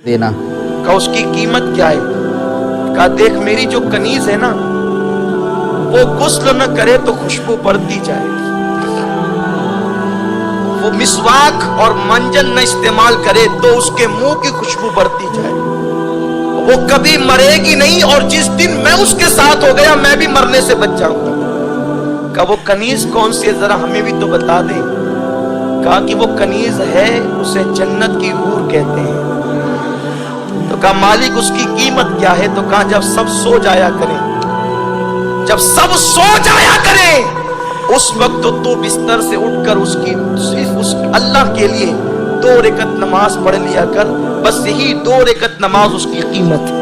دینا. کہا اس کی قیمت کیا ہے؟ کہا دیکھ میری جو کنیز ہے نا وہ غسل نہ کرے تو خوشبو بڑھتی جائے گی، وہ مسواک اور منجن نہ استعمال کرے تو اس کے منہ کی خوشبو بڑھتی جائے گی، وہ کبھی مرے گی نہیں، اور جس دن میں اس کے ساتھ ہو گیا میں بھی مرنے سے بچ جاؤں گا. کہا وہ کنیز کون سی ہے ذرا ہمیں بھی تو بتا دیں. کہا کہ وہ کنیز ہے اسے جنت کی حور کہتے ہیں. تو کہا مالک اس کی قیمت کیا ہے؟ تو کہا جب سب سو جایا کریں، جب سب سو جایا کریں اس وقت تو بستر سے اٹھ کر اس کی صرف اس اللہ کے لیے 2 رکعت نماز پڑھ لیا کر، بس یہی 2 رکعت نماز اس کی قیمت ہے.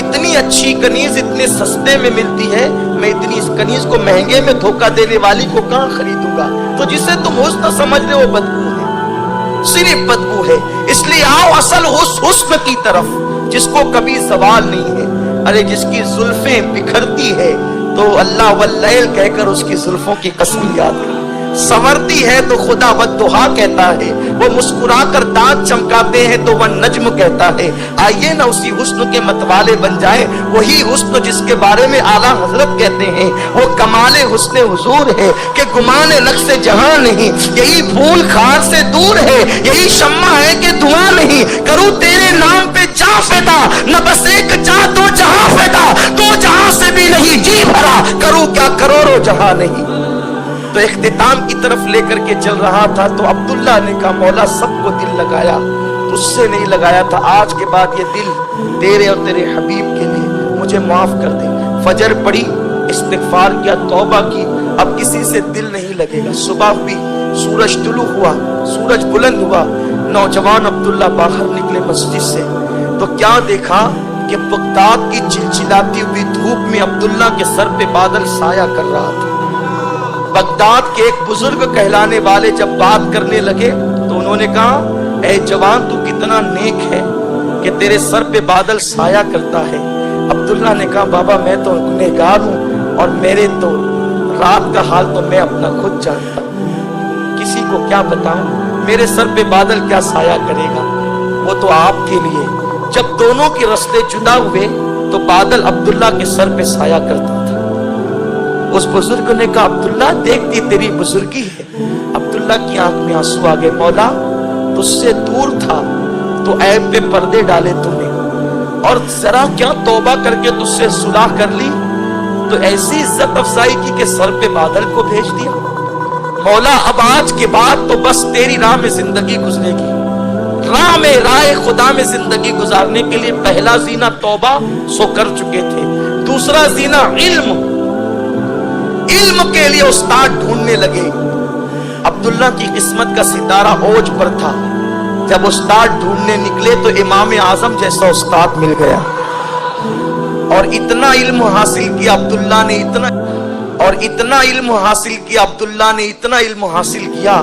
اتنی اچھی کنیز اتنے سستے میں ملتی ہے، میں اتنی اس کنیز کو مہنگے میں دھوکہ دینے والی کو کہاں خریدوں گا؟ تو جسے تم حسن سمجھ رہے ہو بدبو ہے، صرف بدبو ہے. اس لیے آؤ اصل حسن کی طرف جس کو کبھی زوال نہیں ہے. ارے جس کی زلفیں بکھرتی ہے تو اللہ واللیل کہہ کر اس کی زلفوں کی قسم یاد کرو. سنورتی ہے تو خدا والضحیٰ کہتا ہے، وہ مسکرا کر دانت چمکاتے ہیں تو وہ نجم کہتا ہے. آئیے نہ اسی حسن کے متوالے بن جائے، وہی حسن جس کے بارے میں اعلیٰ حضرت کہتے ہیں وہ کمال حسن حضور ہے کہ گمان نقص جہاں نہیں، یہی پھول خار سے دور ہے، یہی شمع ہے کہ دھواں نہیں. کروں تیرے نام پہ جاں فدا، نہ بس ایک جاں دو جہاں فدا، 2 جہاں سے بھی نہیں جی بھرا، کروں کیا کروڑوں جہاں نہیں. تو اختتام کی طرف لے کر کے چل رہا تھا تو عبداللہ نے کہا مولا سب کو دل لگایا، تجھ سے نہیں لگایا تھا، آج کے بعد یہ دل تیرے اور تیرے حبیب کے لیے، مجھے معاف کر دے. فجر پڑھی، استغفار کیا، توبہ کی، اب کسی سے دل نہیں لگے گا. صبح ہوئی، سورج طلوع ہوا، سورج بلند ہوا، نوجوان عبداللہ باہر نکلے مسجد سے تو کیا دیکھا کہ بغداد کی چلچلاتی ہوئی دھوپ میں عبداللہ کے سر پہ بادل سایہ کر رہا تھا. بغداد کے ایک بزرگ کہلانے والے جب بات کرنے لگے تو انہوں نے کہا اے جوان تو کتنا نیک ہے کہ تیرے سر پہ بادل سایہ کرتا ہے. عبداللہ نے کہا بابا میں تو گنہگار ہوں اور میرے تو رات کا حال تو میں اپنا خود جانتا ہوں، کسی کو کیا بتاؤں، میرے سر پہ بادل کیا سایہ کرے گا، وہ تو آپ کے لیے. جب دونوں کے راستے جدا ہوئے تو بادل عبداللہ کے سر پہ سایہ کرتا تھا. اس بزرگ نے کہا عبداللہ دیکھتی تیری بزرگی ہے. عبداللہ کی آنکھ میں آنسو آ گئے. مولا تجھ سے دور تھا تو عیب پہ پردے ڈالے تم نے، اور ذرا کیا توبہ کر کے تجھ سے صلح کر لی تو ایسی عزت افزائی کی کہ سر پہ بادل کو بھیج دیا. مولا اب آج کے بعد تو بس تیری راہ میں زندگی گزرے گی. راہ خدا میں زندگی گزارنے کے لیے پہلا زینہ توبہ سو کر چکے تھے، دوسرا زینہ علم کے لیے استاد ڈھونڈنے لگے. عبداللہ کی قسمت کا ستارہ اوج پر تھا، جب استاد ڈھونڈنے نکلے تو امام اعظم جیسا استاد مل گیا. اور اتنا علم حاصل کیا عبداللہ نے، اتنا علم حاصل کیا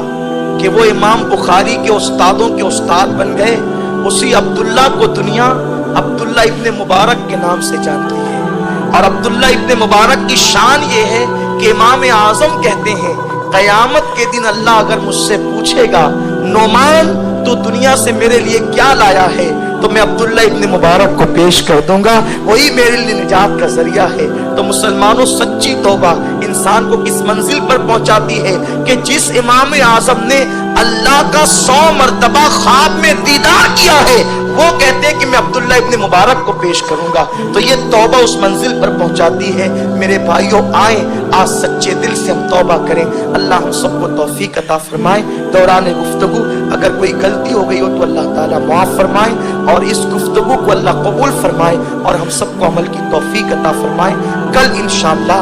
کہ وہ امام بخاری کے استادوں کے استاد بن گئے. اسی عبداللہ کو دنیا عبداللہ ابن مبارک کے نام سے جانتی ہے. اور عبداللہ ابن مبارک کی شان یہ ہے کہ امام اعظم کہتے ہیں قیامت کے دن اللہ اگر مجھ سے پوچھے گا نعمان تو دنیا سے میرے لیے کیا لایا ہے تو میں عبداللہ ابن مبارک کو پیش کر دوں گا، وہی میرے لیے نجات کا ذریعہ ہے. تو مسلمانوں سچی توبہ انسان کو کس منزل پر پہنچاتی ہے کہ جس امام اعظم نے اللہ کا 100 مرتبہ خواب میں دیدار کیا ہے وہ کہتے ہیں کہ میں عبداللہ ابن مبارک کو پیش کروں گا. تو یہ توبہ اس منزل پر پہنچاتی ہے. میرے بھائیوں آئیں آج سچے دل سے ہم توبہ کریں. اللہ ہم سب کو توفیق عطا فرمائے. دوران گفتگو اگر کوئی غلطی ہو گئی ہو تو اللہ تعالیٰ معاف فرمائے اور اس گفتگو کو اللہ قبول فرمائے اور ہم سب کو عمل کی توفیق عطا فرمائے. کل انشاءاللہ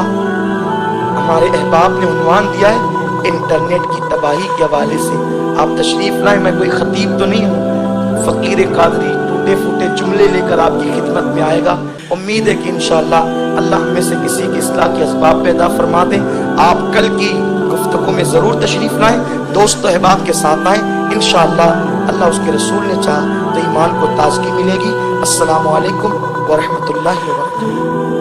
ہمارے احباب نے عنوان دیا ہے انٹرنیٹ کی تباہی کے حوالے سے. آپ تشریف لائیں، میں کوئی خطیب تو نہیں ہوں، فقیر قادری ٹوٹے پھوٹے جملے لے کر آپ کی خدمت میں آئے گا. امید ہے کہ انشاءاللہ اللہ ہم میں سے کسی کی اصلاح کے اسباب پیدا فرما دیں. آپ کل کی گفتگو میں ضرور تشریف لائیں، دوست و احباب کے ساتھ آئیں. انشاءاللہ اللہ اس کے رسول نے چاہا تو ایمان کو تازگی ملے گی. السلام علیکم ورحمۃ اللہ وبرکاتہ.